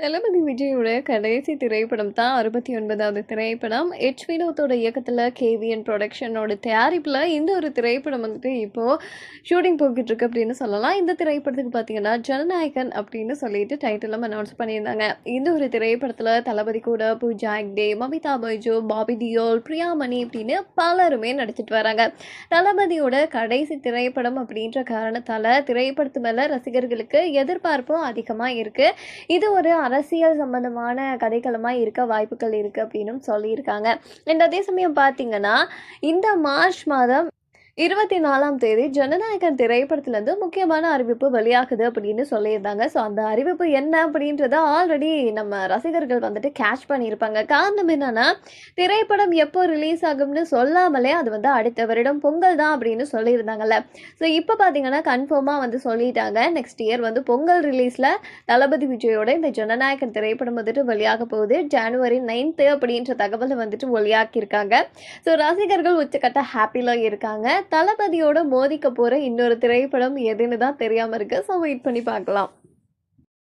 தளபதி விஜயோட கடைசி திரைப்படம் தான் 69வது திரைப்படம். வினோத்தோட இயக்கத்துல கேவிஎன் புரொடக்ஷனோட தயாரிப்புல இந்த ஒரு திரைப்படம் வந்துட்டு இப்போ ஷூட்டிங் போய்க்கிட்டு இருக்கு அப்படின்னு சொல்லலாம். இந்த திரைப்படத்துக்கு பார்த்தீங்கன்னா, ஜனநாயகன் அப்படின்னு சொல்லிட்டு டைட்டிலும் அனௌன்ஸ் பண்ணியிருந்தாங்க. இந்த ஒரு திரைப்படத்துல தளபதி கூட பூஜா ஹெக்டே, மமிதா பைஜு, பாபி தியோல், பிரியாமணி இப்படின்னு பலருமே நடிச்சிட்டு வராங்க. தளபதியோட கடைசி திரைப்படம் அப்படின்ற காரணத்தால திரைப்படத்து மேல ரசிகர்களுக்கு எதிர்பார்ப்பும் அதிகமா இருக்கு. இது ஒரு அரசியல் சம்பந்தமான கதைக்களமா இருக்க வாய்ப்புகள் இருக்கு அப்படின்னும் சொல்லியிருக்காங்க. அண்ட் அதே சமயம் பார்த்தீங்கன்னா, இந்த மார்ச் மாதம் 24ஆம் தேதி ஜனநாயகன் திரைப்படத்துலேருந்து முக்கியமான அறிவிப்பு வெளியாகுது அப்படின்னு சொல்லியிருந்தாங்க. ஸோ அந்த அறிவிப்பு என்ன அப்படின்றத ஆல்ரெடி நம்ம ரசிகர்கள் வந்துட்டு கேட்ச் பண்ணியிருப்பாங்க. காரணம் என்னன்னா, திரைப்படம் எப்போ ரிலீஸ் ஆகும்னு சொல்லாமலே அது வந்து அடுத்த வருடம் பொங்கல் தான் அப்படின்னு சொல்லியிருந்தாங்கல்ல. ஸோ இப்போ பார்த்தீங்கன்னா கன்ஃபார்மாக வந்து சொல்லிட்டாங்க. நெக்ஸ்ட் இயர் வந்து பொங்கல் ரிலீஸில் தளபதி விஜயோட இந்த ஜனநாயகன் திரைப்படம் வந்துட்டு வெளியாக போகுது. ஜனவரி 9th அப்படின்ற தகவலை வந்துட்டு வெளியாக்கியிருக்காங்க. ஸோ ரசிகர்கள் உச்சக்கட்ட ஹாப்பியில் இருக்காங்க. தளபதியோட மோதிக்க போற இன்னொரு திரைப்படம் எதுன்னு தான் தெரியாம இருக்கு. ஸோ வெயிட் பண்ணி பார்க்கலாம்.